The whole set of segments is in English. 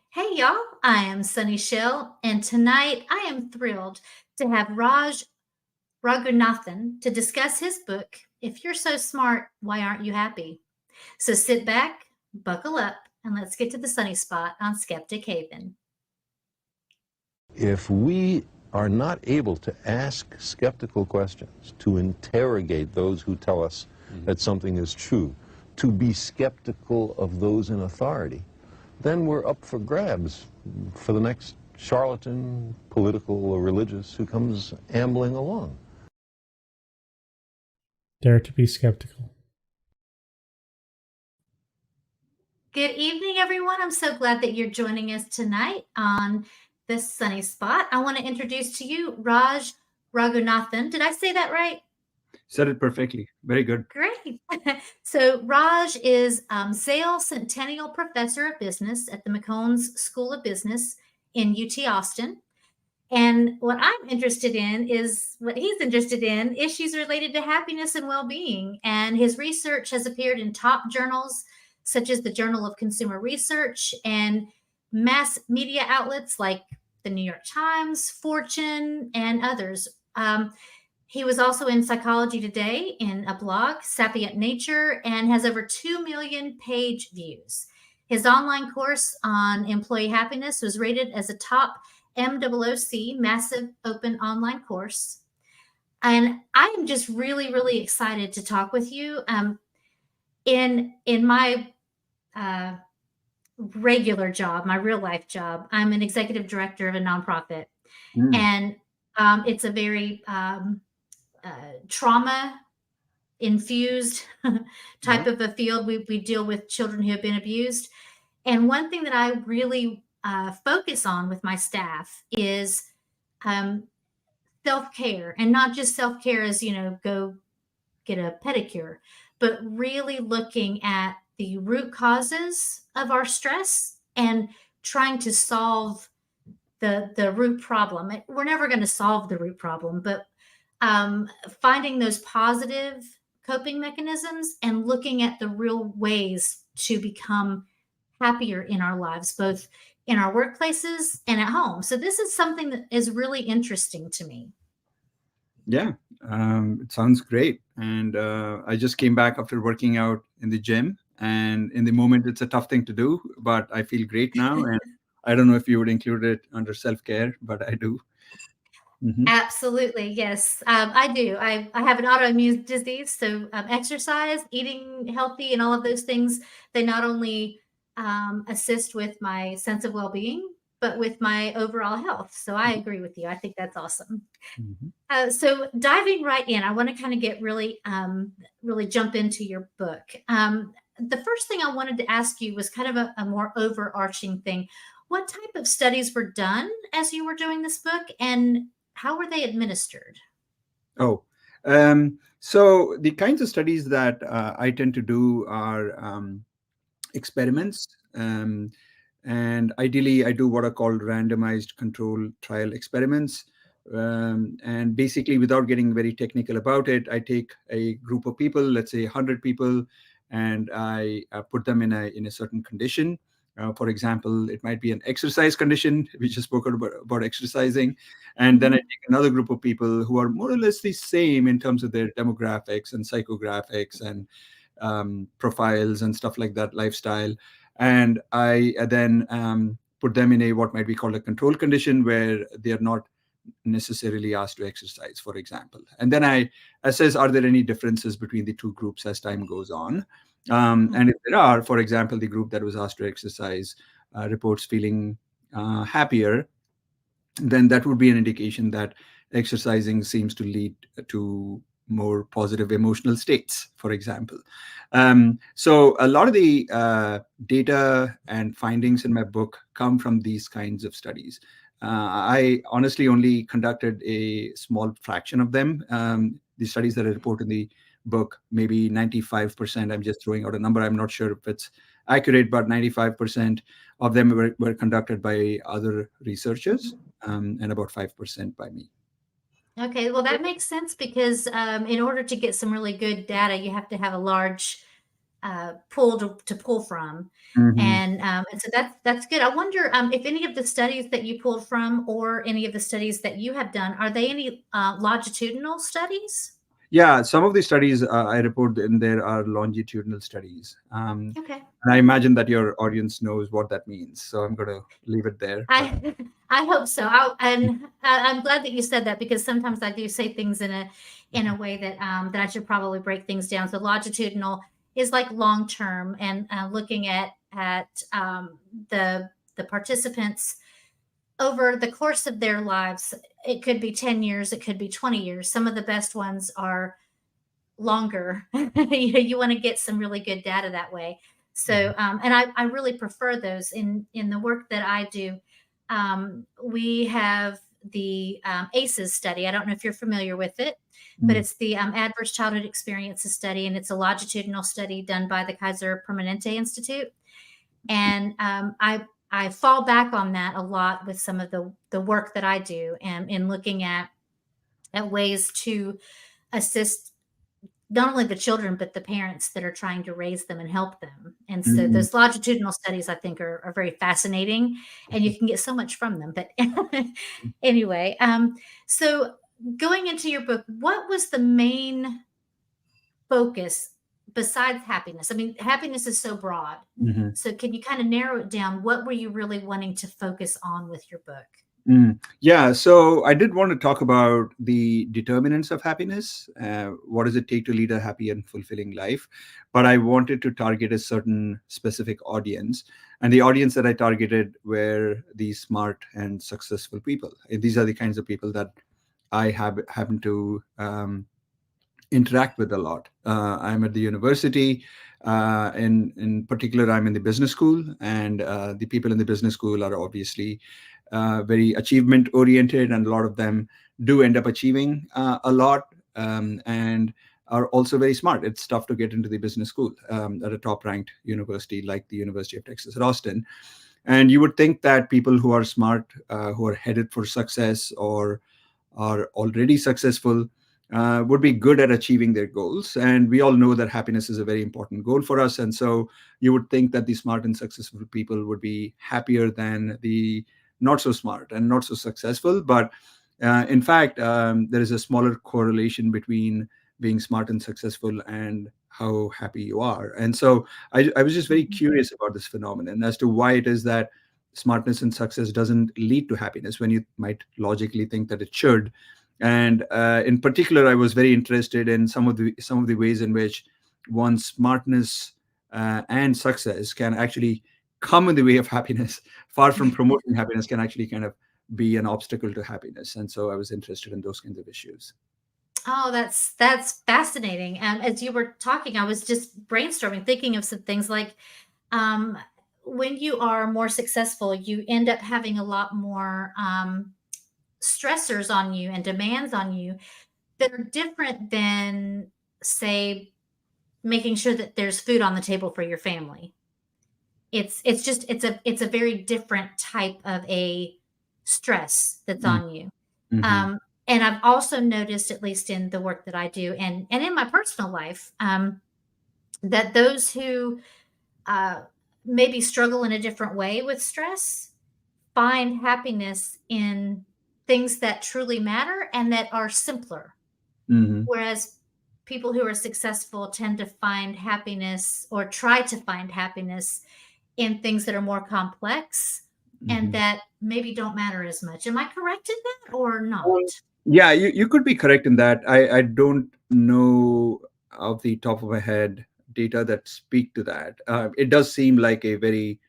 Hey y'all, I am Sunny Shell, and tonight I am thrilled to have Raj Raghunathan to discuss his book, If You're So Smart, Why Aren't You Happy? So sit back, buckle up, and let's get to the sunny spot on Skeptic Haven. If we are not able to ask skeptical questions, to interrogate those who tell us that something is true, to be skeptical of those in authority, then we're up for grabs for the next charlatan, political or religious, who comes ambling along. Dare to be skeptical. Good evening, everyone. I'm so glad that you're joining us tonight on this sunny spot. I want to introduce to you Raj Raghunathan. Did I say that right? Said it perfectly. Very good. Great. So Raj is Zale Centennial Professor of Business at the McCombs School of Business in UT Austin. And what I'm interested in is what he's interested in, issues related to happiness and well-being. And his research has appeared in top journals such as the Journal of Consumer Research and mass media outlets like the New York Times, Fortune, and others. He was also in Psychology Today in a blog, Sapient Nature, and has over 2 million page views. His online course on employee happiness was rated as a top MOOC, massive open online course. And I am just really, really excited to talk with you. In my regular job, my real life job, I'm an executive director of a nonprofit. And it's a very trauma infused type of a field. We deal with children who have been abused. And one thing that I really focus on with my staff is self-care, and not just self-care as, go get a pedicure, but really looking at the root causes of our stress and trying to solve the root problem. We're never going to solve the root problem, but finding those positive coping mechanisms and looking at the real ways to become happier in our lives, both in our workplaces and at home. So this is something that is really interesting to me. Yeah, it sounds great. And I just came back after working out in the gym. And in the moment, it's a tough thing to do, but I feel great now. And I don't know if you would include it under self-care, but I do. Absolutely. Yes, I do. I have an autoimmune disease. So exercise, eating healthy, and all of those things, they not only assist with my sense of well-being, but with my overall health. So I agree with you. I think that's awesome. So diving right in, I want to kind of get really jump into your book. The first thing I wanted to ask you was kind of a more overarching thing. What type of studies were done as you were doing this book, and how were they administered? So the kinds of studies that I tend to do are experiments. And ideally, I do what are called randomized control trial experiments. And basically, without getting very technical about it, I take a group of people, let's say 100 people, and I put them in a certain condition. For example, it might be an exercise condition. We just spoke about exercising. And then I take another group of people who are more or less the same in terms of their demographics and psychographics and profiles and stuff like that, lifestyle. And I then put them in what might be called a control condition, where they are not necessarily asked to exercise, for example. And then I assess, are there any differences between the two groups as time goes on? And if there are, for example, the group that was asked to exercise reports feeling happier, then that would be an indication that exercising seems to lead to more positive emotional states, for example. So a lot of the data and findings in my book come from these kinds of studies. I honestly only conducted a small fraction of them. The studies that I report in the book, maybe 95%, I'm just throwing out a number. I'm not sure if it's accurate, but 95% of them were conducted by other researchers, and about 5% by me. Okay, well, that makes sense because in order to get some really good data, you have to have a large pool to pull from. And so that's good. I wonder if any of the studies that you pulled from, or any of the studies that you have done, are they any longitudinal studies? Yeah, some of the studies I report in there are longitudinal studies. Okay. And I imagine that your audience knows what that means, so I'm going to leave it there. I hope so. I'm glad that you said that, because sometimes I do say things in a way that that I should probably break things down. So longitudinal is like long term, and looking at the participants over the course of their lives. It could be 10 years, it could be 20 years. Some of the best ones are longer. You want to get some really good data that way. So, and I really prefer those in the work that I do. We have the ACEs study. I don't know if you're familiar with it, but it's the Adverse Childhood Experiences study, and it's a longitudinal study done by the Kaiser Permanente Institute. And I fall back on that a lot with some of the work that I do, and in looking at ways to assist not only the children, but the parents that are trying to raise them and help them. And so those longitudinal studies, I think, are very fascinating, and you can get so much from them. But anyway, so going into your book, what was the main focus besides happiness? I mean, happiness is so broad. So can you kind of narrow it down? What were you really wanting to focus on with your book? Yeah, so I did want to talk about the determinants of happiness. What does it take to lead a happy and fulfilling life? But I wanted to target a certain specific audience. And the audience that I targeted were the smart and successful people. These are the kinds of people that I happen to interact with a lot. I'm at the university. In particular, I'm in the business school, and the people in the business school are obviously very achievement oriented, and a lot of them do end up achieving a lot, and are also very smart. It's tough to get into the business school at a top ranked university like the University of Texas at Austin. And you would think that people who are smart, who are headed for success or are already successful, would be good at achieving their goals. And we all know that happiness is a very important goal for us. And so you would think that the smart and successful people would be happier than the not so smart and not so successful. But in fact, there is a smaller correlation between being smart and successful and how happy you are. And so I was just very curious about this phenomenon as to why it is that smartness and success doesn't lead to happiness when you might logically think that it should. And in particular, I was very interested in some of the ways in which one's smartness and success can actually come in the way of happiness, far from promoting happiness, can actually kind of be an obstacle to happiness. And so I was interested in those kinds of issues. Oh, that's fascinating. And as you were talking, I was just brainstorming, thinking of some things like when you are more successful, you end up having a lot more stressors on you and demands on you that are different than, say, making sure that there's food on the table for your family. It's a very different type of a stress that's on you. And I've also noticed, at least in the work that I do and in my personal life, that those who maybe struggle in a different way with stress find happiness in things that truly matter and that are simpler. Whereas people who are successful tend to find happiness, or try to find happiness, in things that are more complex and that maybe don't matter as much. Am I correct in that or not? Yeah, you could be correct in that. I don't know off the top of my head data that speak to that. It does seem like a very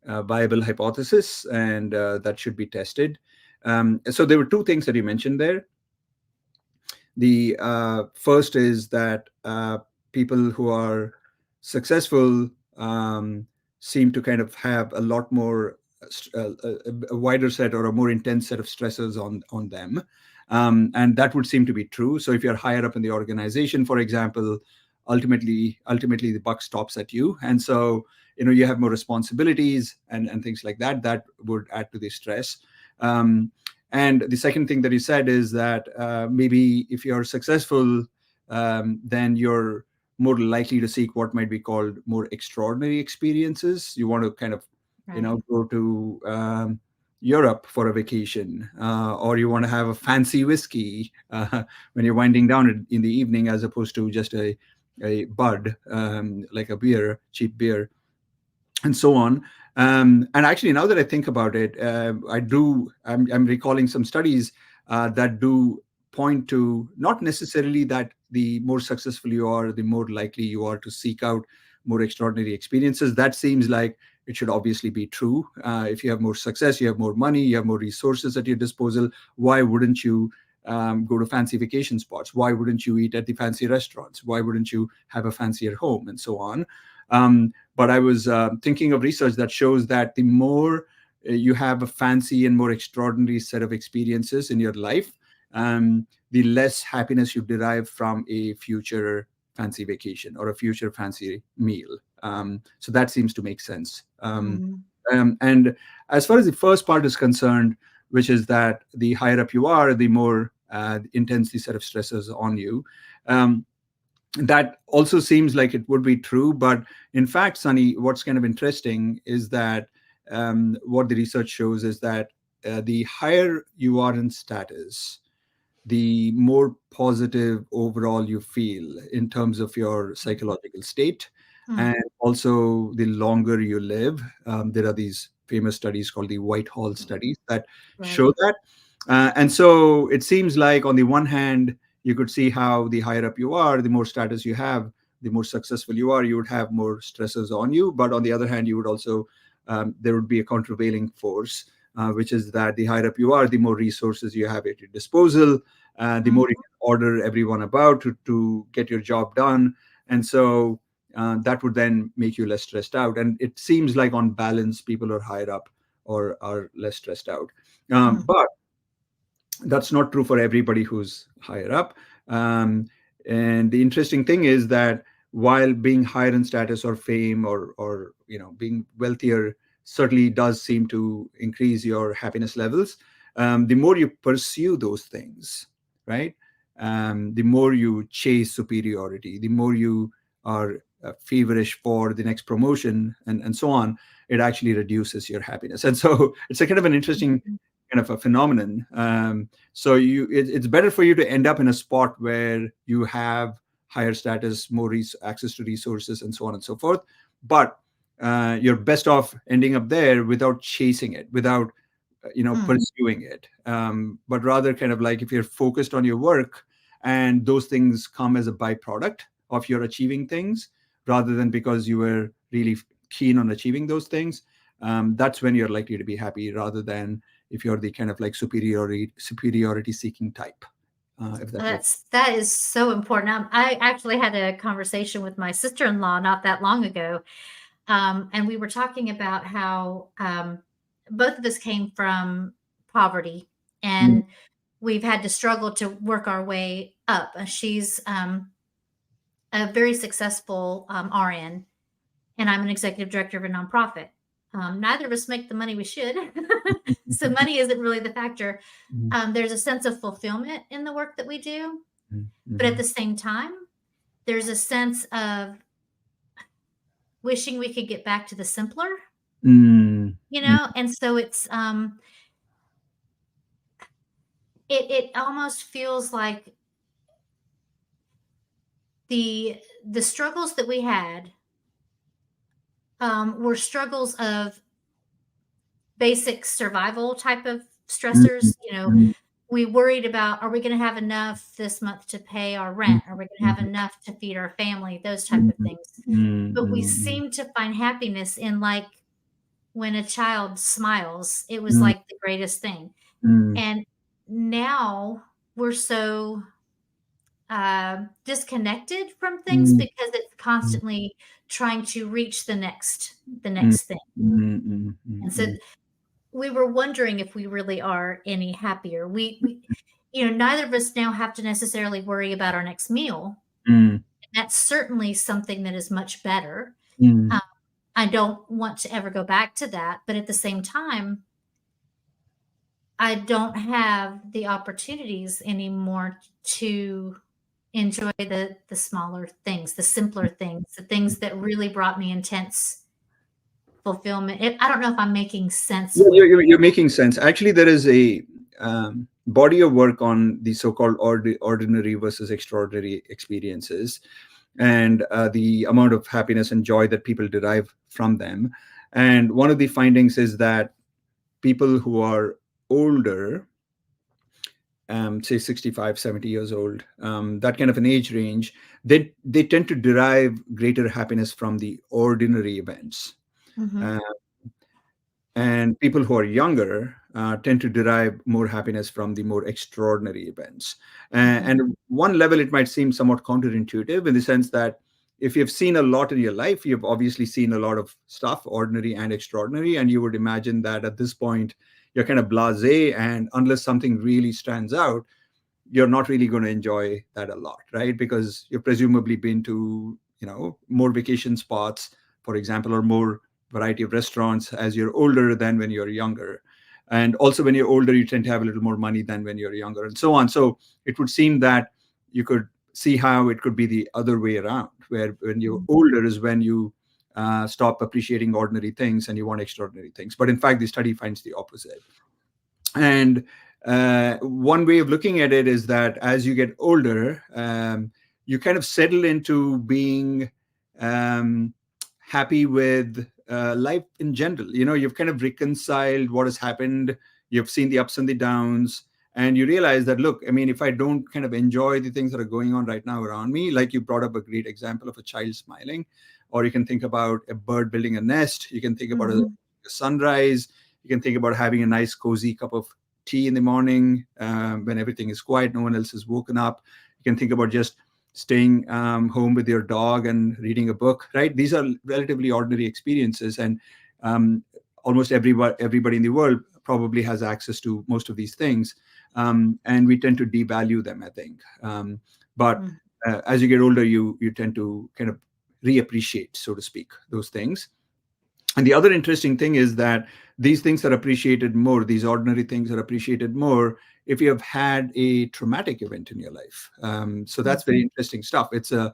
viable hypothesis, and that should be tested. So there were two things that you mentioned there. The first is that people who are successful seem to kind of have a lot more, a wider set or a more intense set of stressors on them. And that would seem to be true. So if you're higher up in the organization, for example, ultimately the buck stops at you. And so, you have more responsibilities and things like that. That would add to the stress. And the second thing that you said is that maybe if you're successful, then you're more likely to seek what might be called more extraordinary experiences. You want to kind of, go to Europe for a vacation, or you want to have a fancy whiskey when you're winding down in the evening, as opposed to just a bud, like a beer, cheap beer, and so on. And actually, now that I think about it, I'm recalling some studies that do point to not necessarily that the more successful you are, the more likely you are to seek out more extraordinary experiences. That seems like it should obviously be true. If you have more success, you have more money, you have more resources at your disposal. Why wouldn't you go to fancy vacation spots? Why wouldn't you eat at the fancy restaurants? Why wouldn't you have a fancier home, and so on? But I was thinking of research that shows that the more you have a fancy and more extraordinary set of experiences in your life, the less happiness you derive from a future fancy vacation or a future fancy meal. So that seems to make sense. And as far as the first part is concerned, which is that the higher up you are, the more intense the set of stresses on you. That also seems like it would be true. But in fact, Sunny, what's kind of interesting is that what the research shows is that the higher you are in status, the more positive overall you feel in terms of your psychological state. And also, the longer you live, there are these famous studies called the Whitehall studies that show that. And so it seems like, on the one hand, you could see how the higher up you are, the more status you have, the more successful you are, you would have more stresses on you. But on the other hand, you would also, there would be a countervailing force, which is that the higher up you are, the more resources you have at your disposal, the more you can order everyone about to get your job done. And so that would then make you less stressed out. And it seems like, on balance, people who are higher up or are less stressed out. But that's not true for everybody who's higher up. And the interesting thing is that while being higher in status or fame or being wealthier certainly does seem to increase your happiness levels, the more you pursue those things, right? The more you chase superiority, the more you are feverish for the next promotion, and so on, it actually reduces your happiness. And so it's a kind of an interesting kind of a phenomenon. So it's better for you to end up in a spot where you have higher status, more access to resources, and so on and so forth. But you're best off ending up there without chasing it, without pursuing it, but rather kind of like, if you're focused on your work and those things come as a byproduct of your achieving things, rather than because you were really keen on achieving those things, that's when you're likely to be happy, rather than if you're the kind of like superiority seeking type. If that is so important. I actually had a conversation with my sister-in-law not that long ago, and we were talking about how both of us came from poverty, and we've had to struggle to work our way up. She's a very successful RN, and I'm an executive director of a nonprofit. Neither of us make the money we should, so money isn't really the factor. There's a sense of fulfillment in the work that we do, but at the same time, there's a sense of wishing we could get back to the simpler, and so it's it almost feels like the struggles that we had were struggles of basic survival type of stressors. We worried about, are we going to have enough this month to pay our rent? Are we going to have enough to feed our family? Those type of things. But we seem to find happiness in, like, when a child smiles, it was like the greatest thing. And now we're so disconnected from things because it's constantly trying to reach the next thing. And so we were wondering if we really are any happier. We neither of us now have to necessarily worry about our next meal. That's certainly something that is much better. I don't want to ever go back to that, but at the same time, I don't have the opportunities anymore to enjoy the smaller things, the simpler things, the things that really brought me intense fulfillment. I don't know if I'm making sense Yeah, with. you're making sense. Actually, there is a body of work on the so-called ordinary versus extraordinary experiences, and the amount of happiness and joy that people derive from them. And one of the findings is that people who are older, say 65, 70 years old, that kind of an age range, they tend to derive greater happiness from the ordinary events. Mhm. And people who are younger tend to derive more happiness from the more extraordinary events. And one level, it might seem somewhat counterintuitive in the sense that if you've seen a lot in your life, you've obviously seen a lot of stuff, ordinary and extraordinary, and you would imagine that at this point, you're kind of blasé, and unless something really stands out, you're not really going to enjoy that a lot, right? Because you've presumably been to, more vacation spots, for example, or more variety of restaurants as you're older than when you're younger. And also when you're older, you tend to have a little more money than when you're younger, and so on. So it would seem that you could see how it could be the other way around, where when you're older is when you stop appreciating ordinary things and you want extraordinary things. But in fact, the study finds the opposite. And one way of looking at it is that as you get older, you kind of settle into being happy with life in general. You've kind of reconciled what has happened. You've seen the ups and the downs. And you realize that, look, I mean, if I don't kind of enjoy the things that are going on right now around me, like you brought up a great example of a child smiling, or you can think about a bird building a nest. You can think about a sunrise. You can think about having a nice, cozy cup of tea in the morning when everything is quiet, no one else is woken up. You can think about just staying home with your dog and reading a book, right? These are relatively ordinary experiences, and almost everybody in the world probably has access to most of these things. And we tend to devalue them, I think. But as you get older, you tend to kind of reappreciate, so to speak, those things. And the other interesting thing is that these things are appreciated more, these ordinary things are appreciated more if you have had a traumatic event in your life. So that's very interesting stuff. It's the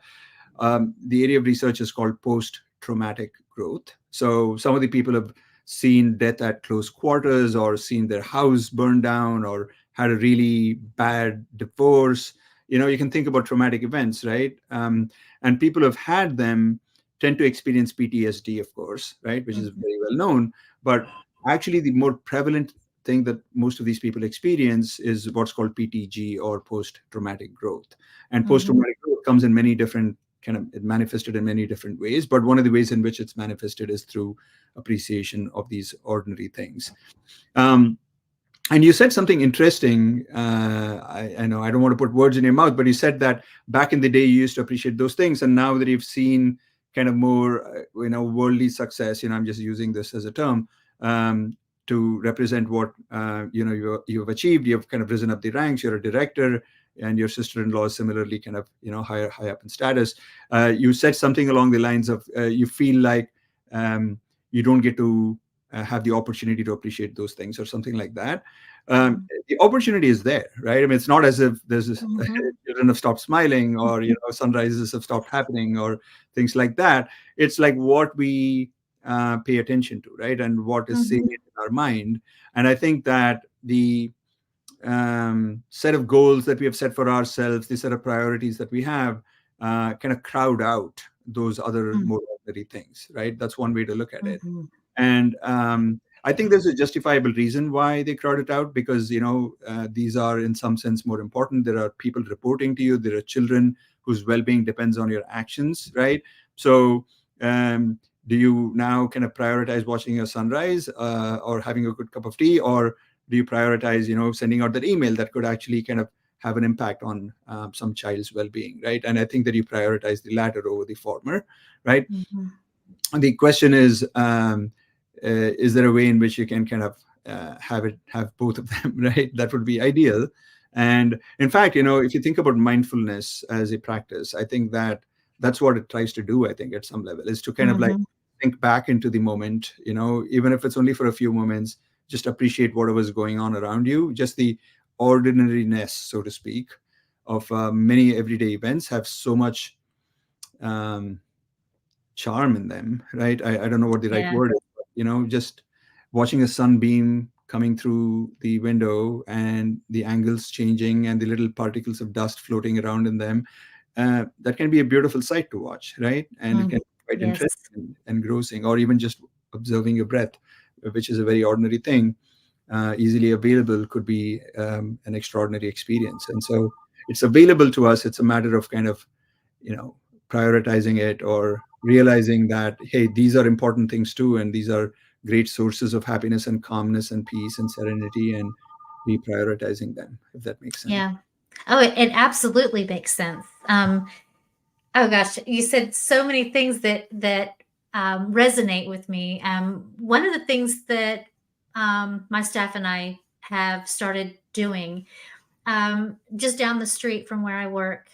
area of research is called post-traumatic growth. So some of the people have seen death at close quarters, or seen their house burned down, or had a really bad divorce. You can think about traumatic events, right? And people who have had them tend to experience PTSD, of course, right, which is very well known. But actually, the more prevalent thing that most of these people experience is what's called PTG, or post-traumatic growth. And post-traumatic growth comes in many different it manifested in many different ways. But one of the ways in which it's manifested is through appreciation of these ordinary things. And you said something interesting. I know I don't want to put words in your mouth, but you said that back in the day you used to appreciate those things, and now that you've seen kind of more, worldly success. I'm just using this as a term to represent what you've achieved. You've kind of risen up the ranks. You're a director, and your sister-in-law is similarly kind of high up in status. You said something along the lines of you feel like you don't get to have the opportunity to appreciate those things, or something like that. The opportunity is there, right? I mean, it's not as if there's children have stopped smiling, or sunrises have stopped happening, or things like that. It's like what we pay attention to, right? And what is salient in our mind. And I think that the set of goals that we have set for ourselves, the set of priorities that we have, kind of crowd out those other more ordinary things, right? That's one way to look at it. And I think there's a justifiable reason why they crowd it out, because these are in some sense more important. There are people reporting to you. There are children whose well-being depends on your actions, right? So do you now kind of prioritize watching a sunrise or having a good cup of tea, or do you prioritize sending out that email that could actually kind of have an impact on some child's well-being, right? And I think that you prioritize the latter over the former, right? And the question is there a way in which you can kind of have both of them, right? That would be ideal. And in fact, if you think about mindfulness as a practice, I think that that's what it tries to do, I think, at some level, is to kind of like think back into the moment, even if it's only for a few moments, just appreciate whatever's going on around you, just the ordinariness, so to speak, of many everyday events have so much charm in them, right? I don't know what the right word is, but, just watching a sunbeam coming through the window and the angles changing and the little particles of dust floating around in them, that can be a beautiful sight to watch, right? And it can be quite interesting and engrossing, or even just observing your breath, which is a very ordinary thing, easily available, could be an extraordinary experience. And so it's available to us. It's a matter of kind of, prioritizing it, or realizing that, hey, these are important things too, and these are great sources of happiness and calmness and peace and serenity, and reprioritizing them, if that makes sense. Yeah. Oh, it absolutely makes sense. Oh gosh, you said so many things that resonate with me. One of the things that my staff and I have started doing, just down the street from where I work,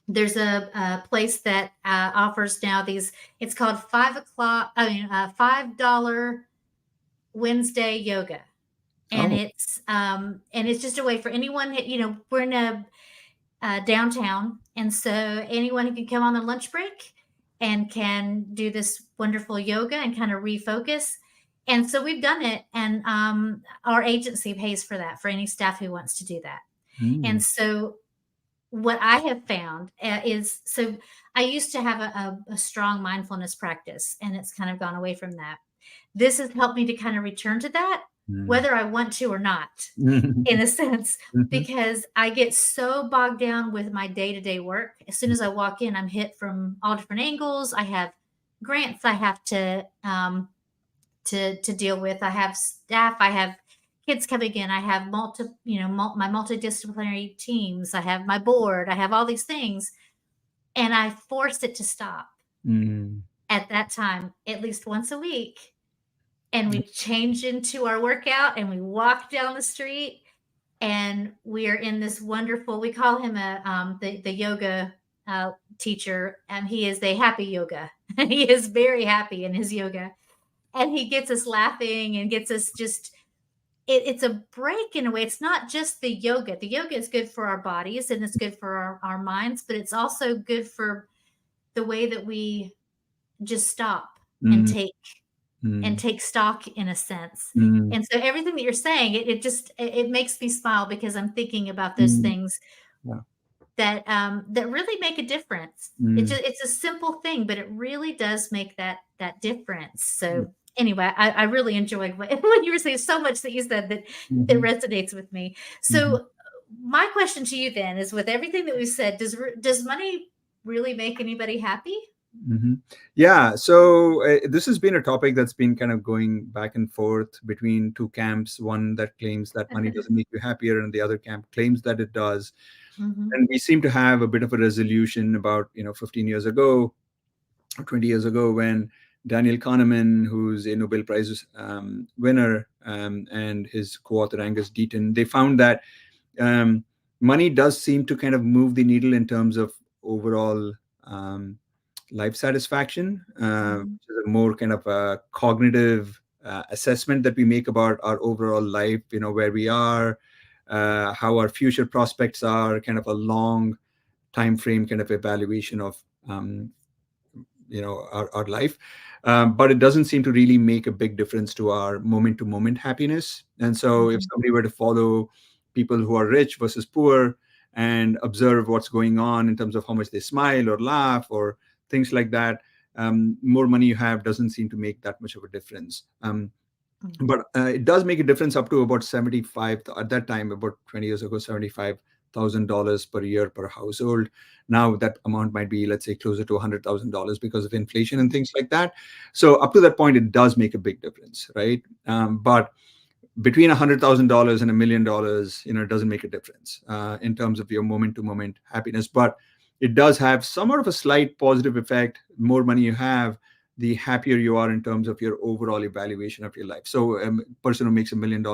there's a place that offers now these. It's called $5 Wednesday yoga, and it's just a way for anyone. We're in a downtown, and so anyone who can come on their lunch break and can do this wonderful yoga and kind of refocus. And so we've done it, and our agency pays for that for any staff who wants to do that. And so what I have found is, so I used to have a strong mindfulness practice, and it's kind of gone away from that. This has helped me to kind of return to that, whether I want to or not, in a sense, because I get so bogged down with my day-to-day work. As soon as I walk in, I'm hit from all different angles. I have grants I have to deal with. I have staff. I have kids coming in. I have my multidisciplinary teams. I have my board. I have all these things, and I force it to stop at that time, at least once a week. And we change into our workout, and we walk down the street, and we are in this wonderful, we call him the yoga teacher, and he is the happy yoga. He is very happy in his yoga, and he gets us laughing and gets us just, it's a break in a way. It's not just the yoga. The yoga is good for our bodies, and it's good for our minds, but it's also good for the way that we just stop and take stock, in a sense. And so everything that you're saying, it makes me smile, because I'm thinking about those things that really make a difference. It's a simple thing, but it really does make that difference. So anyway, I really enjoyed what you were saying. So much that you said that resonates with me. So my question to you then is, with everything that we said, does money really make anybody happy? Yeah, so this has been a topic that's been kind of going back and forth between two camps, one that claims that money doesn't make you happier, and the other camp claims that it does. And we seem to have a bit of a resolution about 15 years ago or 20 years ago, when Daniel Kahneman, who's a Nobel Prize winner, and his co-author Angus Deaton, they found that money does seem to kind of move the needle in terms of overall life satisfaction, which is a more kind of a cognitive assessment that we make about our overall life, where we are, how our future prospects are, kind of a long time frame kind of evaluation of our life. But it doesn't seem to really make a big difference to our moment-to-moment happiness. And so if somebody were to follow people who are rich versus poor and observe what's going on in terms of how much they smile or laugh or things like that, more money you have doesn't seem to make that much of a difference. But it does make a difference up to about at that time, about 20 years ago, $75,000 per year per household. Now that amount might be, let's say, closer to $100,000 because of inflation and things like that. So up to that point, it does make a big difference, right? But between $100,000 and $1 million, it doesn't make a difference in terms of your moment-to-moment happiness. But it does have somewhat of a slight positive effect. The more money you have, the happier you are in terms of your overall evaluation of your life. So a person who makes $1 million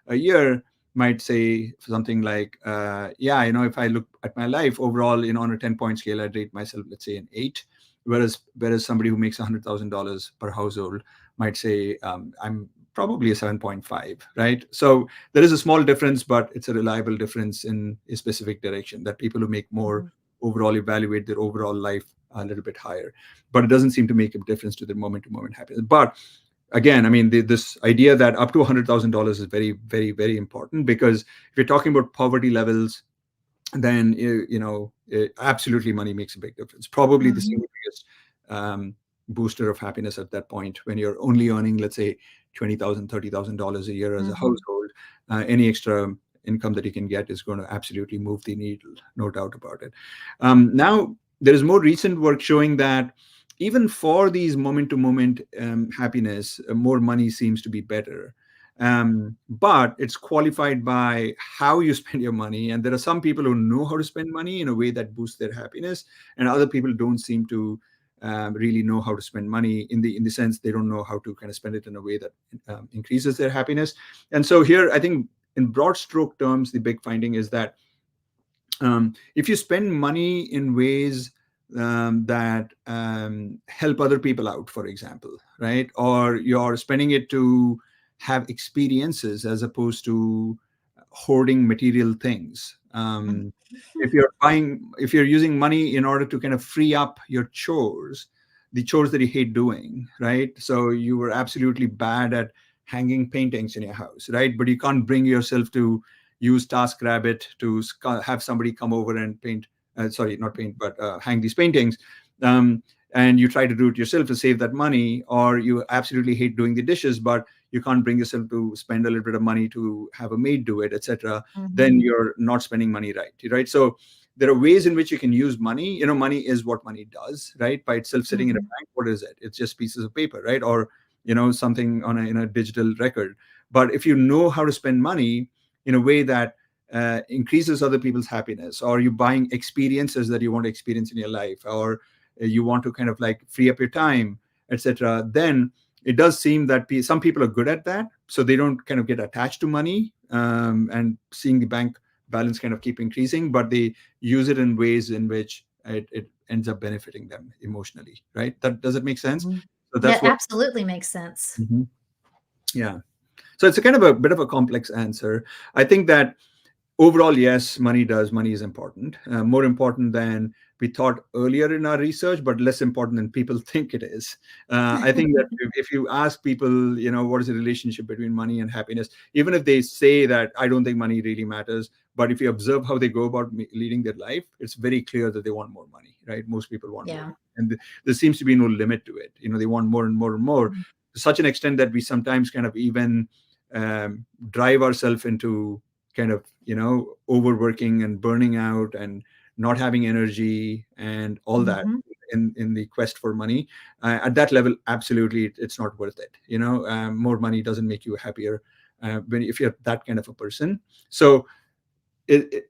a year might say something like, if I look at my life overall, on a 10-point scale, I'd rate myself, let's say, an 8. Whereas somebody who makes $100,000 per household might say, I'm probably a 7.5, right? So there is a small difference, but it's a reliable difference in a specific direction, that people who make more overall evaluate their overall life a little bit higher. But it doesn't seem to make a difference to their moment-to-moment happiness. But again, I mean, this idea that up to $100,000 is very, very, very important, because if you're talking about poverty levels, then absolutely money makes a big difference. Probably the single biggest booster of happiness at that point, when you're only earning, let's say, $20,000, $30,000 a year as a household. Any extra income that you can get is going to absolutely move the needle, no doubt about it. Now, there is more recent work showing that even for these moment-to-moment happiness, more money seems to be better. But it's qualified by how you spend your money. And there are some people who know how to spend money in a way that boosts their happiness, and other people don't seem to really know how to spend money in the sense they don't know how to kind of spend it in a way that increases their happiness. And so here, I think in broad stroke terms, the big finding is that if you spend money in ways that help other people out, for example, right? Or you're spending it to have experiences as opposed to hoarding material things. If you're using money in order to kind of free up your chores, the chores that you hate doing, right? So you were absolutely bad at hanging paintings in your house, right? But you can't bring yourself to use TaskRabbit to have somebody come over and paint, sorry, not paint, but hang these paintings. And you try to do it yourself to save that money, or you absolutely hate doing the dishes, but you can't bring yourself to spend a little bit of money to have a maid do it, etc. Then you're not spending money right? So there are ways in which you can use money. Money is what money does, right? By itself sitting in a bank, what is it? It's just pieces of paper, right? Or something in a digital record. But if you know how to spend money in a way that increases other people's happiness, or you're buying experiences that you want to experience in your life, or you want to kind of like free up your time, etc., then it does seem that some people are good at that, so they don't kind of get attached to money and seeing the bank balance kind of keep increasing, but they use it in ways in which it ends up benefiting them emotionally, right? Does it make sense? So that absolutely makes sense. Yeah. So it's a kind of a bit of a complex answer. I think that overall, yes, money is important, more important than we thought earlier in our research, but less important than people think it is. I think that if you ask people, what is the relationship between money and happiness, even if they say that I don't think money really matters, but if you observe how they go about leading their life, it's very clear that they want more money, right? Most people want more. And there seems to be no limit to it. They want more and more and more, to such an extent that we sometimes kind of even drive ourselves into kind of overworking and burning out and not having energy and all that in the quest for money. At that level, absolutely, it's not worth it. More money doesn't make you happier if you're that kind of a person. So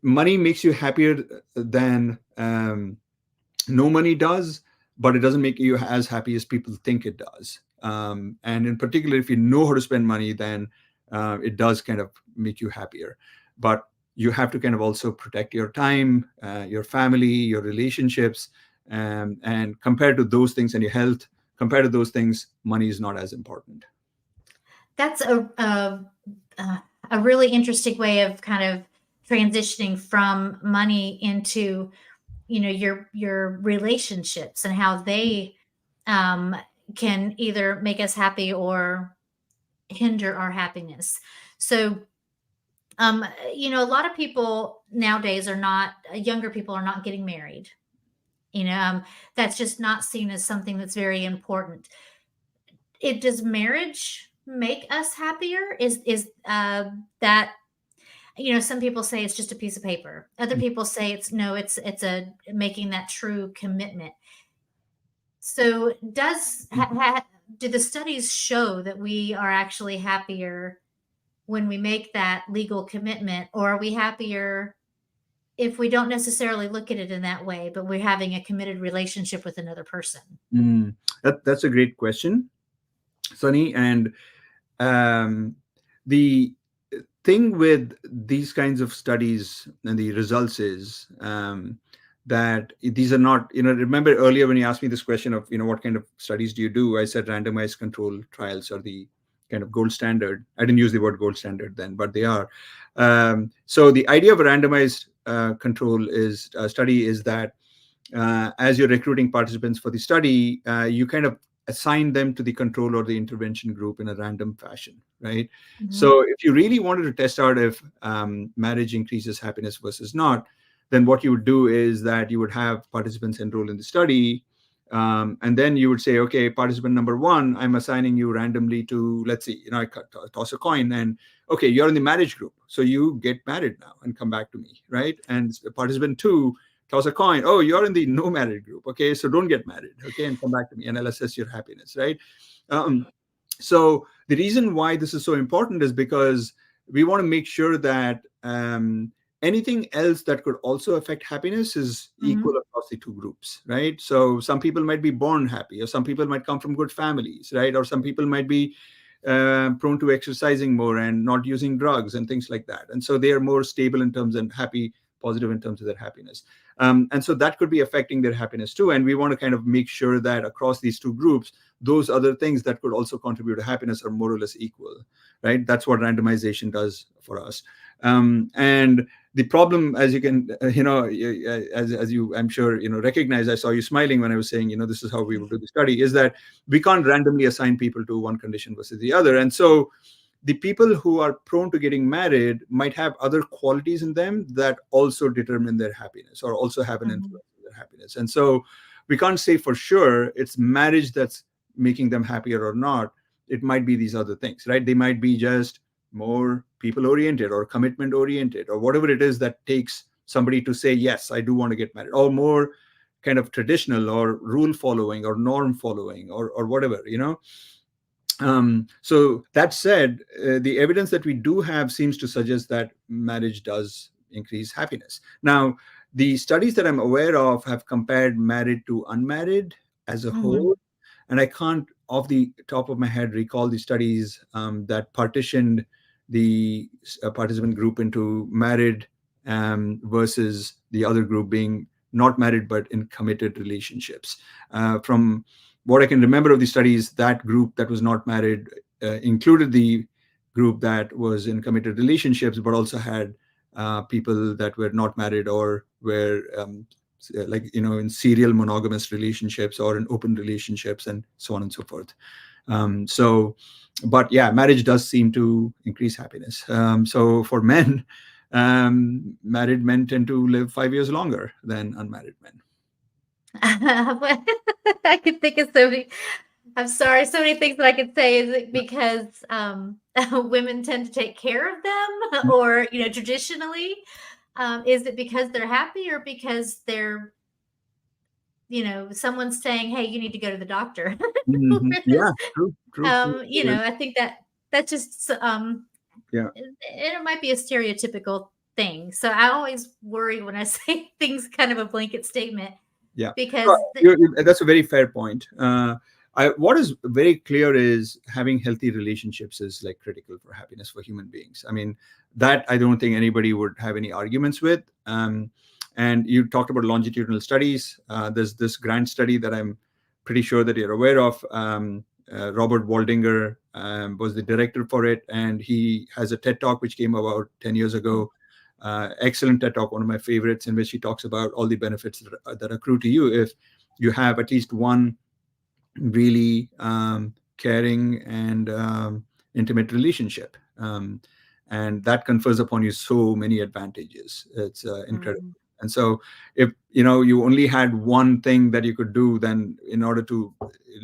money makes you happier than no money does, but it doesn't make you as happy as people think it does. And in particular, if you know how to spend money, then it does kind of make you happier. But you have to kind of also protect your time, your family, your relationships, and compared to those things, and your health, compared to those things, money is not as important. That's a really interesting way of kind of transitioning from money into, your relationships and how they can either make us happy or hinder our happiness. So a lot of people nowadays younger people are not getting married. That's just not seen as something that's very important. Does marriage make us happier? Is that, some people say it's just a piece of paper. Other people say it's a making that true commitment. So do the studies show that we are actually happier when we make that legal commitment, or are we happier if we don't necessarily look at it in that way, but we're having a committed relationship with another person? That's a great question, Sunny. And the thing with these kinds of studies and the results is that these are not, remember earlier when you asked me this question of, what kind of studies do you do? I said randomized control trials are the kind of gold standard. I didn't use the word gold standard then, but they are. So the idea of a randomized control study is that as you're recruiting participants for the study, you kind of assign them to the control or the intervention group in a random fashion, right? Mhm. So if you really wanted to test out if marriage increases happiness versus not, then what you would do is that you would have participants enroll in the study, and then you would say, okay, participant number 1, I'm assigning you randomly to, let's see, I toss a coin, and okay, you're in the marriage group, so you get married now and come back to me, right? And participant 2, toss a coin. Oh, you're in the no married group. Okay, so don't get married. Okay, and come back to me, and I'll assess your happiness. Right. So the reason why this is so important is because we want to make sure that anything else that could also affect happiness is equal across the two groups, right? So some people might be born happy, or some people might come from good families, right? Or some people might be prone to exercising more and not using drugs and things like that. And so they are more stable in terms and happy, positive in terms of their happiness. And so that could be affecting their happiness too. And we want to kind of make sure that across these two groups, those other things that could also contribute to happiness are more or less equal, right? That's what randomization does for us. And the problem, as you can, as you, I'm sure, recognize, I saw you smiling when I was saying, this is how we will do the study, is that we can't randomly assign people to one condition versus the other. And so the people who are prone to getting married might have other qualities in them that also determine their happiness or also have an influence on their happiness. And so we can't say for sure it's marriage that's making them happier or not. It might be these other things, right? They might be just more people oriented or commitment oriented or whatever it is that takes somebody to say, yes, I do want to get married, or more kind of traditional or rule following or norm following or whatever, So that said, the evidence that we do have seems to suggest that marriage does increase happiness. Now, the studies that I'm aware of have compared married to unmarried as a whole, and I can't, off the top of my head, recall the studies that partitioned the participant group into married versus the other group being not married but in committed relationships. From what I can remember of the studies, that group that was not married included the group that was in committed relationships, but also had people that were not married or were in serial monogamous relationships or in open relationships and so on and so forth. But yeah, marriage does seem to increase happiness. So for men, married men tend to live 5 years longer than unmarried men. I could think of so many. I'm sorry, so many things that I could say. Is it because women tend to take care of them, or traditionally, is it because they're happy, or because they're someone's saying, "Hey, you need to go to the doctor"? Yeah, true. I think that just Yeah. it might be a stereotypical thing. So I always worry when I say things kind of a blanket statement. Yeah, because that's a very fair point. What is very clear is having healthy relationships is like critical for happiness for human beings. I mean, that I don't think anybody would have any arguments with. And you talked about longitudinal studies. There's this grand study that I'm pretty sure that you're aware of. Robert Waldinger was the director for it, and he has a TED Talk which came about 10 years ago. Excellent TED Talk, one of my favorites, in which he talks about all the benefits that accrue to you if you have at least one really caring and intimate relationship. And that confers upon you so many advantages. It's incredible. And so if you only had one thing that you could do, then in order to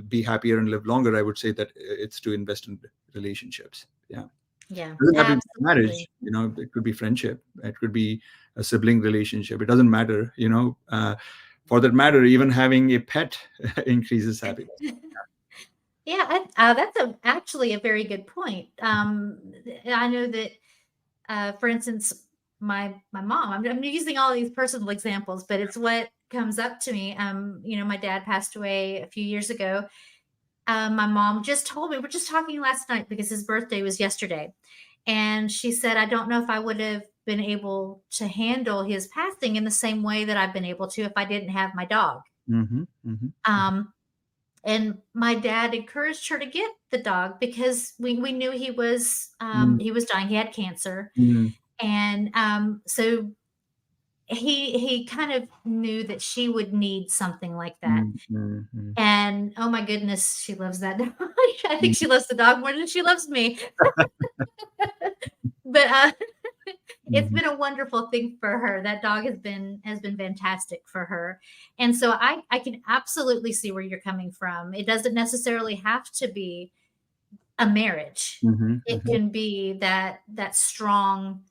be happier and live longer, I would say that it's to invest in relationships. Yeah. Yeah, It doesn't have to be absolutely. marriage, it could be friendship, it could be a sibling relationship. It doesn't matter, for that matter, even having a pet increases happiness. Yeah, that's actually a very good point. I know that, for instance, my mom. I'm using all these personal examples, but it's what comes up to me. My dad passed away a few years ago. My mom just told me, we're just talking last night because his birthday was yesterday, and she said, I don't know if I would have been able to handle his passing in the same way that I've been able to if I didn't have my dog. And my dad encouraged her to get the dog because we knew he was dying. He had cancer. And so he kind of knew that she would need something like that. And oh my goodness, she loves that dog. I think she loves the dog more than she loves me. But it's been a wonderful thing for her. That dog has been fantastic for her. And so I can absolutely see where you're coming from. It doesn't necessarily have to be a marriage. It can be that strong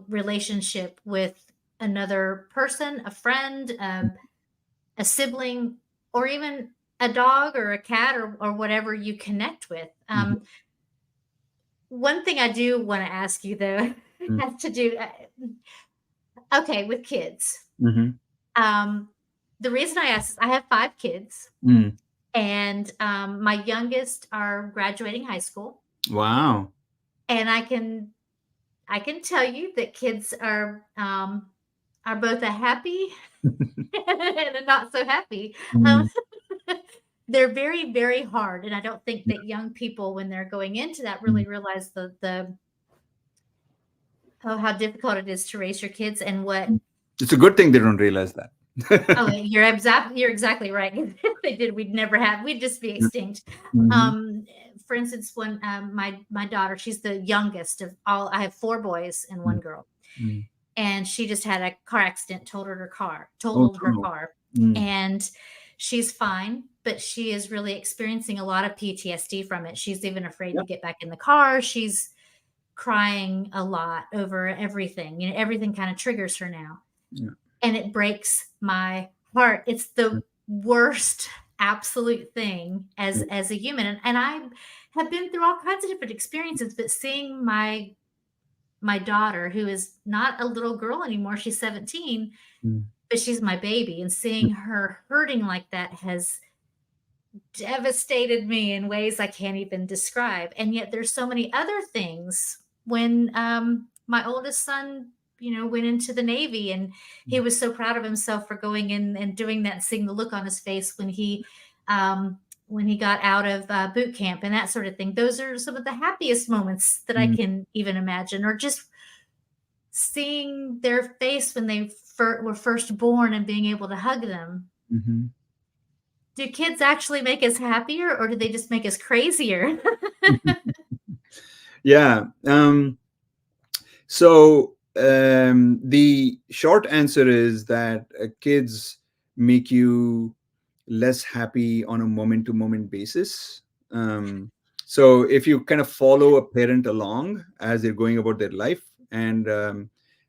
relationship with another person, a friend, a sibling, or even a dog or a cat or whatever you connect with. One thing I do want to ask you, though, has to do, okay, with kids. The reason I ask is I have 5 kids, and my youngest are graduating high school. Wow. And I can tell you that kids are both a happy and a not so happy. They're very, very hard. And I don't think that young people, when they're going into that, really realize how difficult it is to raise your kids and what. It's a good thing they don't realize that. Oh, you're exactly right. If they did, we'd just be extinct. For instance, when my daughter, she's the youngest of all. I have 4 boys and 1 girl. And she just had a car accident, totaled her car. And she's fine, but she is really experiencing a lot of PTSD from it. She's even afraid to get back in the car. She's crying a lot over everything. Everything kind of triggers her now. And it breaks my heart. It's the worst absolute thing as a human. And I have been through all kinds of different experiences, but seeing my daughter, who is not a little girl anymore, she's 17, but she's my baby, and seeing her hurting like that has devastated me in ways I can't even describe. And yet there's so many other things. When my oldest son, went into the Navy, and he was so proud of himself for going in and doing that, and seeing the look on his face when he got out of boot camp and that sort of thing. Those are some of the happiest moments that I can even imagine, or just seeing their face when they were first born and being able to hug them. Do kids actually make us happier, or do they just make us crazier? Yeah. So the short answer is that kids make you less happy on a moment-to-moment basis. So if you kind of follow a parent along as they're going about their life and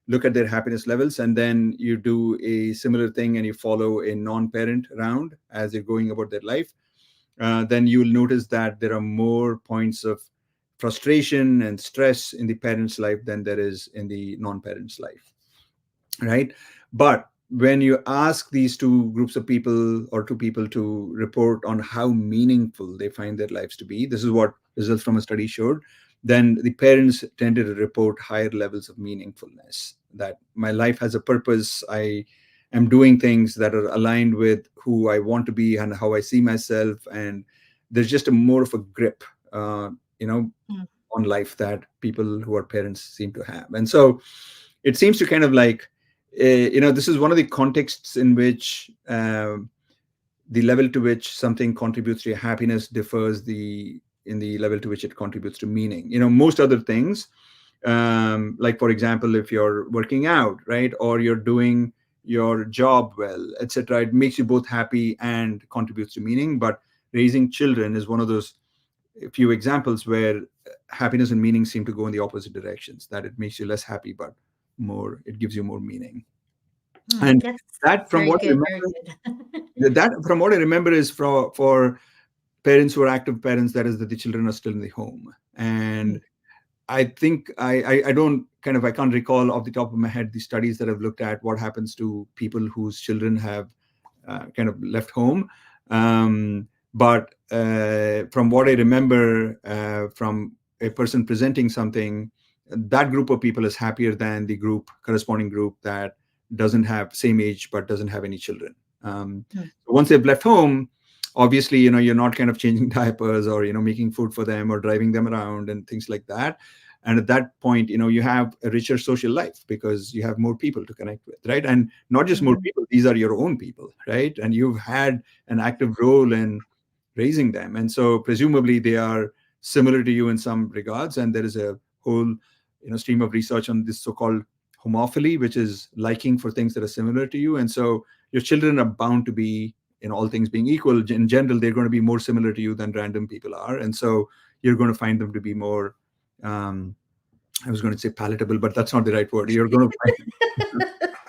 look at their happiness levels, and then you do a similar thing and you follow a non-parent around as they're going about their life, then you'll notice that there are more points of frustration and stress in the parent's life than there is in the non-parent's life, right? But when you ask these 2 groups of people or 2 people to report on how meaningful they find their lives to be, this is what results from a study showed, then the parents tended to report higher levels of meaningfulness, that my life has a purpose. I am doing things that are aligned with who I want to be and how I see myself. And there's just more of a grip, on life that people who are parents seem to have. And so it seems to kind of like, this is one of the contexts in which the level to which something contributes to your happiness differs in the level to which it contributes to meaning. Most other things, like, for example, if you're working out, right, or you're doing your job well, etc., it makes you both happy and contributes to meaning. But raising children is one of those few examples where happiness and meaning seem to go in the opposite directions, that it makes you less happy, but it gives you more meaning. And that, from what I remember, is for parents who are active parents, that is that the children are still in the home. And I think I can't recall off the top of my head the studies that have looked at what happens to people whose children have kind of left home. But from what I remember from a person presenting something, that group of people is happier than the corresponding group that doesn't have same age but doesn't have any children. Once they've left home, obviously, you're not kind of changing diapers or, making food for them or driving them around and things like that. And at that point, you have a richer social life because you have more people to connect with, right? And not just more people, these are your own people, right? And you've had an active role in raising them. And so presumably they are similar to you in some regards. And there is a whole, stream of research on this so-called homophily, which is liking for things that are similar to you. And so your children are bound to be, all things being equal, in general, they're going to be more similar to you than random people are. And so you're going to find them to be more, I was going to say palatable, but that's not the right word. You're going to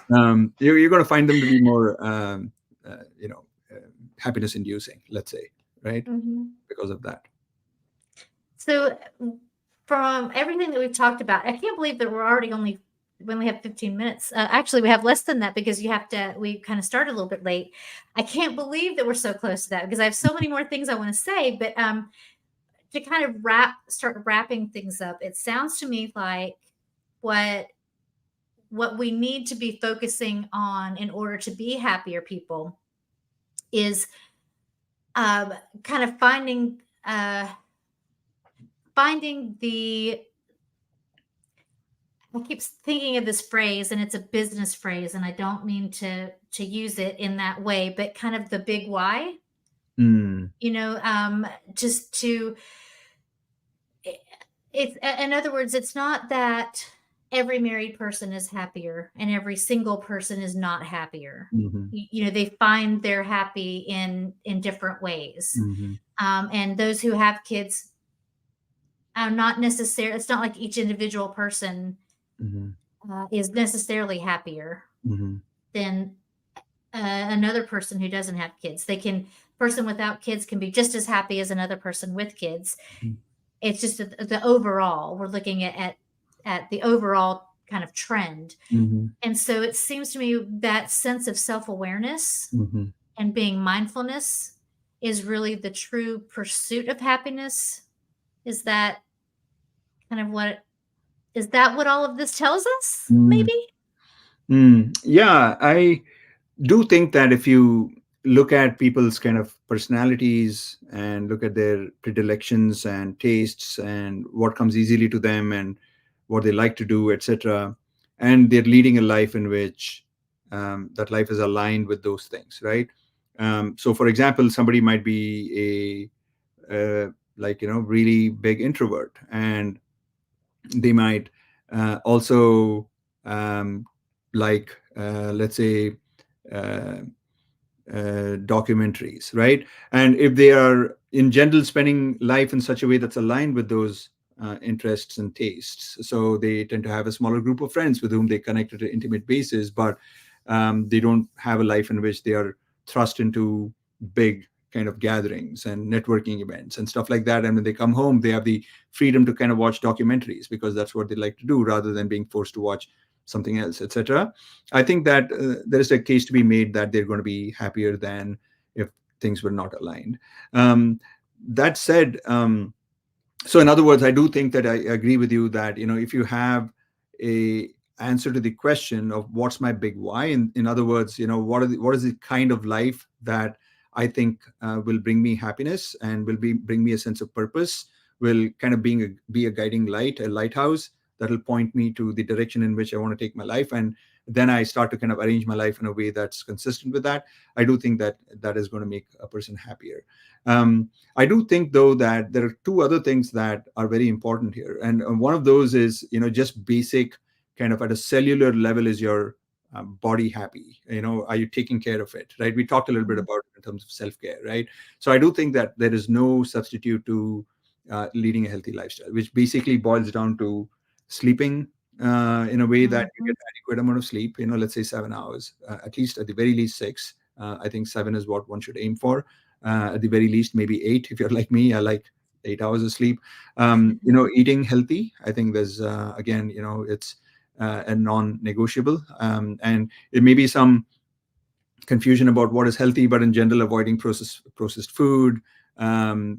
find, you're going to find them to be more, happiness inducing, let's say, right? Because of that. So from everything that we've talked about, I can't believe that we only have 15 minutes. Actually, we have less than that because we kind of started a little bit late. I can't believe that we're so close to that because I have so many more things I want to say, but to kind of start wrapping things up, it sounds to me like what we need to be focusing on in order to be happier people is kind of finding the, I keep thinking of this phrase, and it's a business phrase, and I don't mean to use it in that way, but kind of the big why. Just to, it's, in other words, it's not that every married person is happier and every single person is not happier. They find they're happy in different ways. And those who have kids are not necessarily, it's not like each individual person is necessarily happier than another person who doesn't have kids. Person without kids can be just as happy as another person with kids. It's just the overall, we're looking at the overall kind of trend. And so it seems to me that sense of self-awareness and being mindfulness is really the true pursuit of happiness. Is that kind of what all of this tells us, maybe? Yeah, I do think that if you look at people's kind of personalities and look at their predilections and tastes and what comes easily to them and what they like to do, etc., and they're leading a life in which that life is aligned with those things, right? So, for example, somebody might be a really big introvert, and they might also let's say documentaries, right? And if they are in general spending life in such a way that's aligned with those interests and tastes, so they tend to have a smaller group of friends with whom they connect at an intimate basis, but they don't have a life in which they are thrust into big kind of gatherings and networking events and stuff like that. And when they come home, they have the freedom to kind of watch documentaries because that's what they like to do rather than being forced to watch something else, etc. I think that there is a case to be made that they're going to be happier than if things were not aligned. That said, so in other words, I do think that I agree with you that, if you have a answer to the question of what's my big why, in other words, what is the kind of life that I think will bring me happiness and will bring me a sense of purpose, will kind of be a guiding light, a lighthouse that will point me to the direction in which I want to take my life. And then I start to kind of arrange my life in a way that's consistent with that. I do think that that is going to make a person happier. I do think, though, that there are two other things that are very important here. And one of those is, just basic kind of at a cellular level, is your body happy? Are you taking care of it, right? We talked a little bit about it in terms of self-care, right? So I do think that there is no substitute to leading a healthy lifestyle, which basically boils down to sleeping in a way that you get adequate amount of sleep, let's say 7 hours, at least, at the very least 6. I think 7 is what one should aim for. At the very least, maybe 8. If you're like me, I like 8 hours of sleep. Eating healthy, I think there's, again, it's a non-negotiable. And it may be some confusion about what is healthy, but in general, avoiding processed food,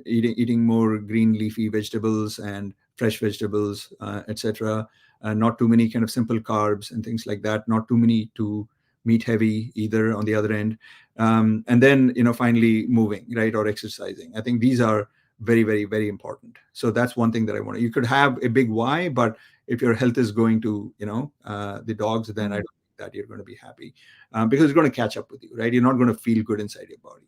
eating more green leafy vegetables and fresh vegetables, etc. Not too many kind of simple carbs and things like that. Not too many too meat heavy either on the other end. And then, finally moving, right, or exercising. I think these are very, very, very important. So that's one thing that I want. You could have a big why, but if your health is going to, the dogs, then I don't think that you're going to be happy, because it's going to catch up with you, right? You're not going to feel good inside your body.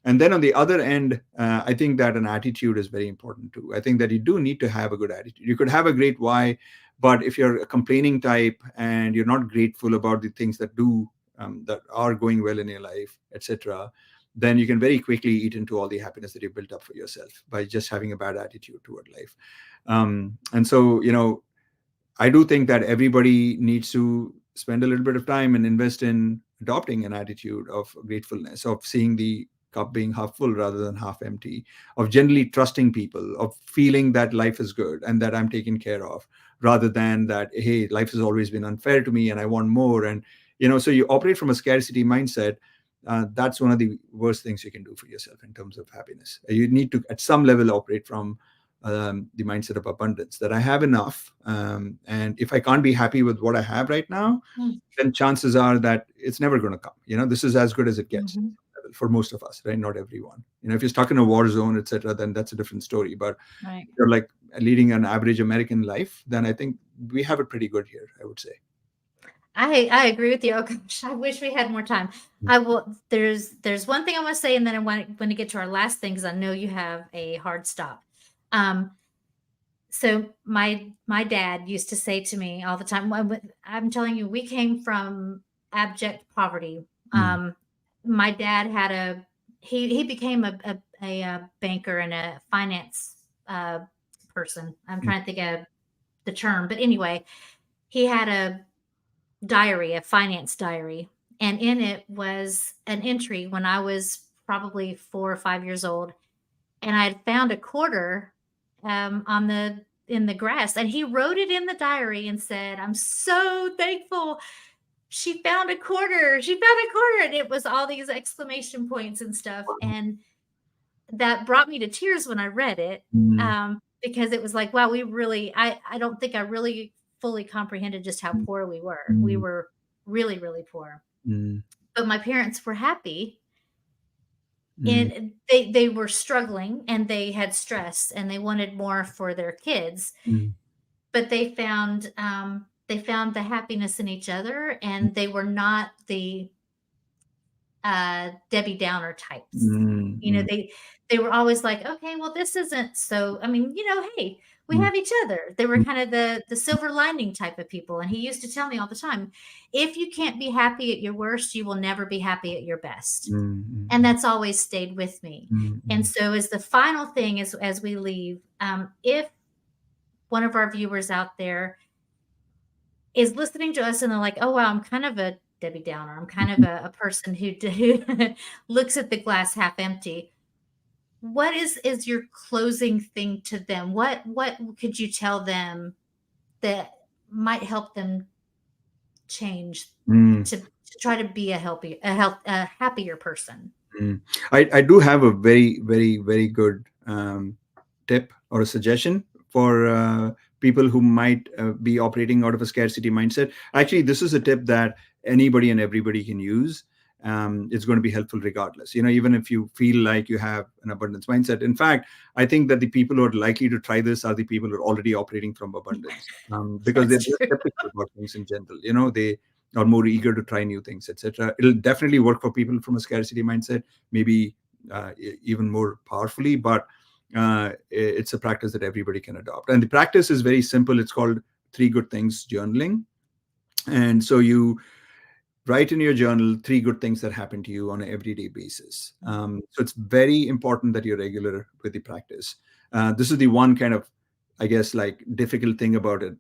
And then on the other end, I think that an attitude is very important too. I think that you do need to have a good attitude. You could have a great why, but if you're a complaining type and you're not grateful about the things that that are going well in your life, etc., then you can very quickly eat into all the happiness that you built up for yourself by just having a bad attitude toward life. And so, I do think that everybody needs to spend a little bit of time and invest in adopting an attitude of gratefulness, of seeing the cup being half full rather than half empty, of generally trusting people, of feeling that life is good and that I'm taken care of, rather than that, hey, life has always been unfair to me and I want more. And, so you operate from a scarcity mindset. That's one of the worst things you can do for yourself in terms of happiness. You need to, at some level, operate from the mindset of abundance, that I have enough. And if I can't be happy with what I have right now, then chances are that it's never going to come. This is as good as it gets for most of us, right? Not everyone. If you're stuck in a war zone, etc., then that's a different story. But if you're like leading an average American life, then I think we have it pretty good here, I would say. I agree with you. Oh gosh, I wish we had more time. I will. There's one thing I want to say, and then I want to get to our last thing, because I know you have a hard stop. So my dad used to say to me all the time, I'm telling you, we came from abject poverty. My dad had he became a banker and a finance person. I'm trying to think of the term, but anyway, he had a diary, a finance diary, and in it was an entry when I was probably 4 or 5 years old, and I had found a quarter in the grass, and he wrote it in the diary and said, "I'm so thankful. She found a quarter. She found a quarter." And it was all these exclamation points and stuff. And that brought me to tears when I read it, because it was like, wow, I don't think I really fully comprehended just how poor we were. We were really, really poor. But my parents were happy. And they were struggling, and they had stress, and they wanted more for their kids. But they found the happiness in each other, and they were not the Debbie Downer types. They were always like, okay, well, this isn't so. I mean, hey, we have each other. They were kind of the silver lining type of people. And he used to tell me all the time, if you can't be happy at your worst, you will never be happy at your best. And that's always stayed with me. And so as the final thing, as we leave, if one of our viewers out there is listening to us and they're like, oh, wow, I'm kind of a Debbie Downer. I'm kind of a person who looks at the glass half empty. What is your closing thing to them? What could you tell them that might help them change to try to be a happier person? I do have a very, very, very good tip or a suggestion for people who might be operating out of a scarcity mindset. Actually, this is a tip that anybody and everybody can use. It's going to be helpful regardless, even if you feel like you have an abundance mindset. In fact, I think that the people who are likely to try this are the people who are already operating from abundance, because they're skeptical about things in general. They are more eager to try new things, etc. It'll definitely work for people from a scarcity mindset, maybe even more powerfully, but it's a practice that everybody can adopt. And the practice is very simple. It's called 3 good things journaling. And so you write in your journal 3 good things that happen to you on an everyday basis. So it's very important that you're regular with the practice. This is the one kind of, I guess, like difficult thing about it,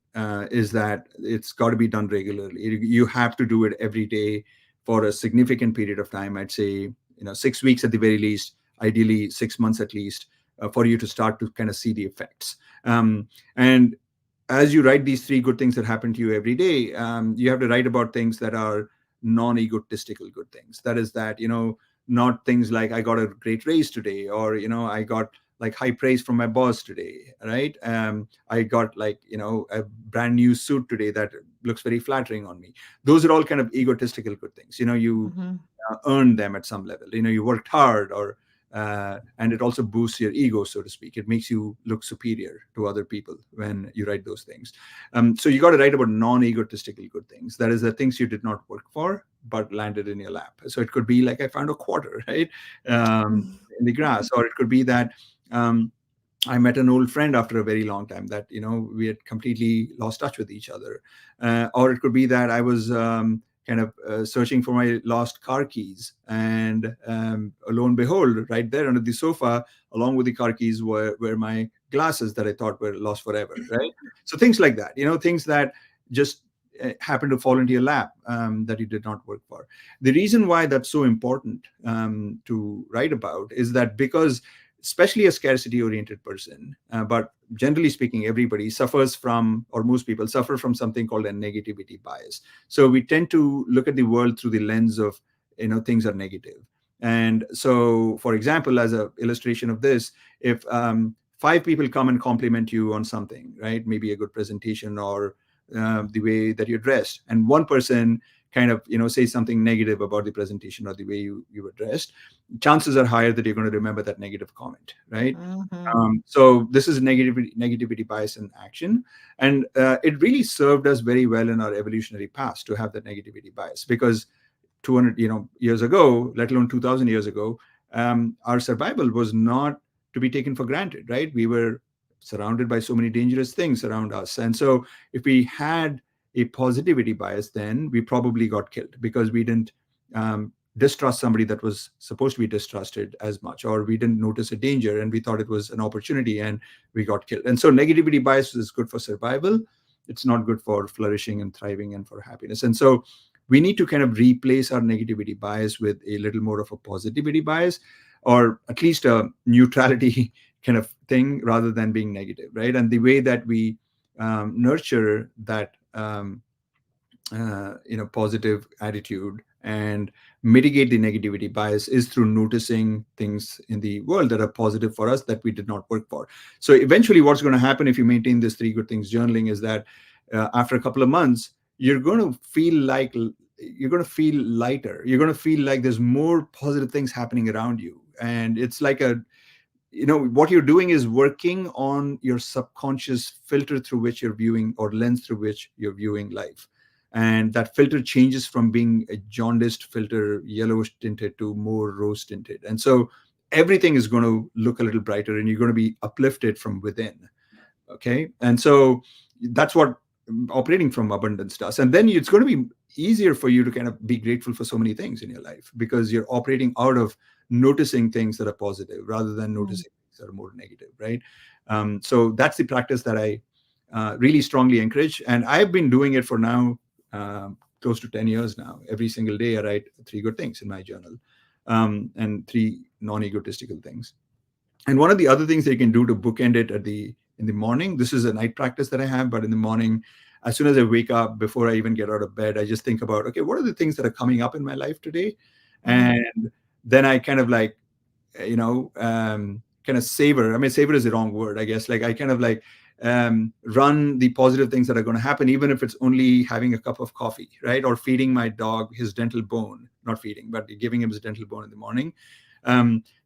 is that it's got to be done regularly. You have to do it every day for a significant period of time. I'd say, 6 weeks at the very least, ideally 6 months at least, for you to start to kind of see the effects. And as you write these 3 good things that happen to you every day, you have to write about things that are non-egotistical good things. That is that, not things like I got a great raise today, or, I got like high praise from my boss today, right? I got like, a brand new suit today that looks very flattering on me. Those are all kind of egotistical good things. You earned them at some level. You worked hard, or and it also boosts your ego, so to speak. It makes you look superior to other people when you write those things. So you got to write about non-egotistical good things. That is, the things you did not work for but landed in your lap. So it could be like, I found a quarter, right, in the grass, or it could be that I met an old friend after a very long time that, we had completely lost touch with each other. Or it could be that I was kind of searching for my lost car keys, and lo and behold, right there under the sofa, along with the car keys, were my glasses that I thought were lost forever, right? So things like that, things that just happen to fall into your lap, that you did not work for. The reason why that's so important to write about is that because, especially a scarcity-oriented person, but generally speaking, everybody suffers from, or most people suffer from, something called a negativity bias. So we tend to look at the world through the lens of, things are negative. And so, for example, as an illustration of this, if 5 people come and compliment you on something, right, maybe a good presentation or the way that you're dressed, and one person kind of says something negative about the presentation or the way you were dressed, chances are higher that you're going to remember that negative comment, right? So this is negativity bias in action, and it really served us very well in our evolutionary past to have that negativity bias, because 200 years ago, let alone 2,000 years ago, our survival was not to be taken for granted, right? We were surrounded by so many dangerous things around us, and so if we had a positivity bias, then we probably got killed, because we didn't distrust somebody that was supposed to be distrusted as much, or we didn't notice a danger and we thought it was an opportunity and we got killed. And so negativity bias is good for survival. It's not good for flourishing and thriving and for happiness. And so we need to kind of replace our negativity bias with a little more of a positivity bias, or at least a neutrality kind of thing, rather than being negative, right? And the way that we nurture that positive attitude and mitigate the negativity bias is through noticing things in the world that are positive for us that we did not work for. So eventually what's going to happen if you maintain this 3 good things journaling is that after a couple of months, you're going to feel lighter. You're going to feel like there's more positive things happening around you. And it's like what you're doing is working on your subconscious filter through which you're viewing, or lens through which you're viewing life. And that filter changes from being a jaundiced filter, yellowish tinted, to more rose tinted. And so everything is going to look a little brighter, and you're going to be uplifted from within. Okay. And so that's what operating from abundance does. And then it's going to be easier for you to kind of be grateful for so many things in your life, because you're operating out of noticing things that are positive rather than noticing things that are more negative, right? So that's the practice that I really strongly encourage. And I've been doing it for now close to 10 years now. Every single day I write 3 good things in my journal, and 3 non-egotistical things. And one of the other things that you can do to bookend it in the morning, this is a night practice that I have, but in the morning, as soon as I wake up, before I even get out of bed, I just think about, okay, what are the things that are coming up in my life today? And then I kind of like, kind of savor. I mean, savor is the wrong word, I guess. Like I kind of like run the positive things that are going to happen, even if it's only having a cup of coffee, right? Or feeding my dog his dental bone, not feeding, but giving him his dental bone in the morning.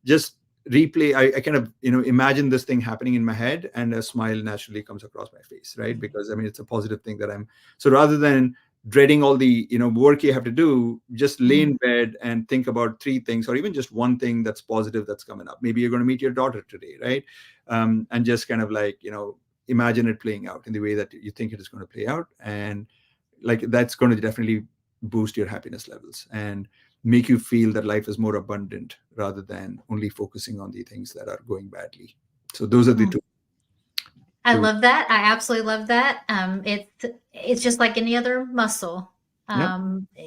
Just replay. I kind of, imagine this thing happening in my head, and a smile naturally comes across my face, right? Because I mean, it's a positive thing that so rather than dreading all the, work you have to do, just lay in bed and think about 3 things, or even just one thing that's positive that's coming up. Maybe you're going to meet your daughter today, right? And just kind of like, imagine it playing out in the way that you think it is going to play out. And like, that's going to definitely boost your happiness levels and make you feel that life is more abundant, rather than only focusing on the things that are going badly. So those are the 2. I love that. I absolutely love that. It's just like any other muscle.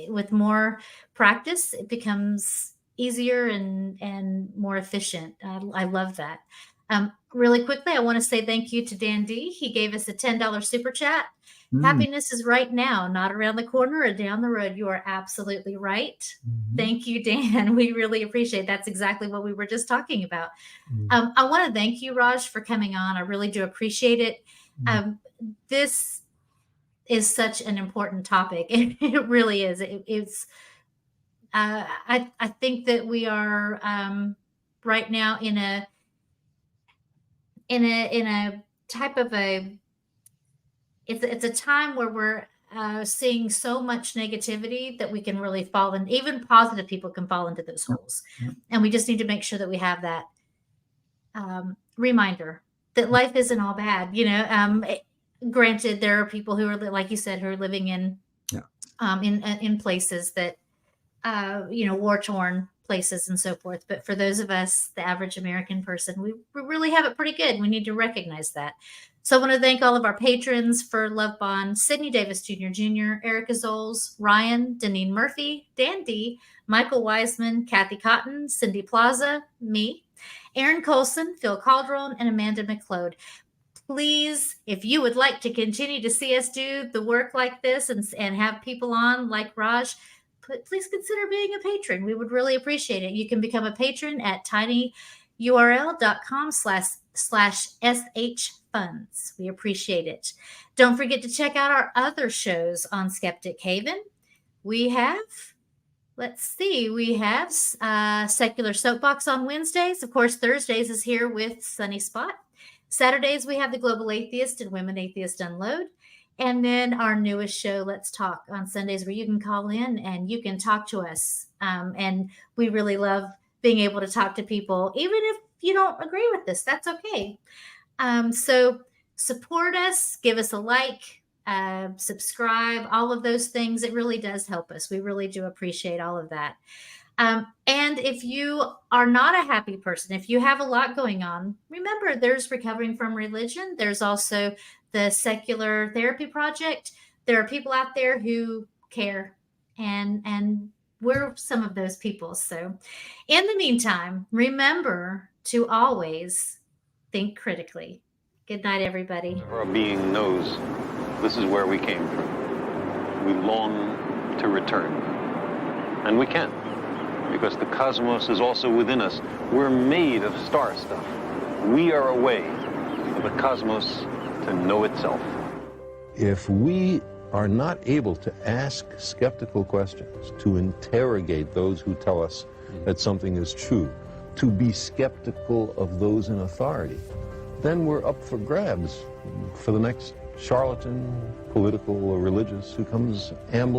With more practice, it becomes easier and more efficient. I love that. Really quickly, I want to say thank you to Dan D. He gave us a $10 super chat. Mm. Happiness is right now, not around the corner or down the road. You are absolutely right. Mhm. Thank you, Dan. We really appreciate it. That's exactly what we were just talking about. I want to thank you, Raj, for coming on. I really do appreciate it. This is such an important topic. It really is. I think that we are right now in a type of it's a time where we're seeing so much negativity that we can really fall in. Even positive people can fall into those holes, and we just need to make sure that we have that reminder that life isn't all bad. Granted, there are people who are, like you said, who are living in places that war-torn places and so forth. But for those of us, the average American person, we really have it pretty good. We need to recognize that. So I want to thank all of our patrons for Love Bond: Sidney Davis Jr., Eric Ozols, Rion, Deneen Murphy, Dan D, Michael Wiseman, Kathy Cotton, Cindy Plaza, me, Aaron Coalson, Phil Calderone, and Amanda McLeod. Please, if you would like to continue to see us do the work like this and have people on like Raj, please consider being a patron. We would really appreciate it. You can become a patron at tinyurl.com/shfunds. We appreciate it. Don't forget to check out our other shows on Skeptic Haven. We have Secular Soapbox on Wednesdays. Of course, Thursdays is here with Sunny Spot. Saturdays, we have the Global Atheist and Women Atheist Unload. And then our newest show, Let's Talk, on Sundays, where you can call in and you can talk to us. And we really love being able to talk to people, even if you don't agree with us. That's okay. So support us, give us a like, subscribe, all of those things. It really does help us. We really do appreciate all of that. And if you are not a happy person, if you have a lot going on, remember there's Recovering from Religion. There's also the Secular Therapy Project. There are people out there who care, and we're some of those people. So in the meantime, remember to always think critically. Good night, everybody. Our being knows this is where we came from. We long to return, and we can. Because the cosmos is also within us. We're made of star stuff. We are a way for the cosmos to know itself. If we are not able to ask skeptical questions, to interrogate those who tell us that something is true, to be skeptical of those in authority, then we're up for grabs for the next charlatan, political or religious, who comes ambling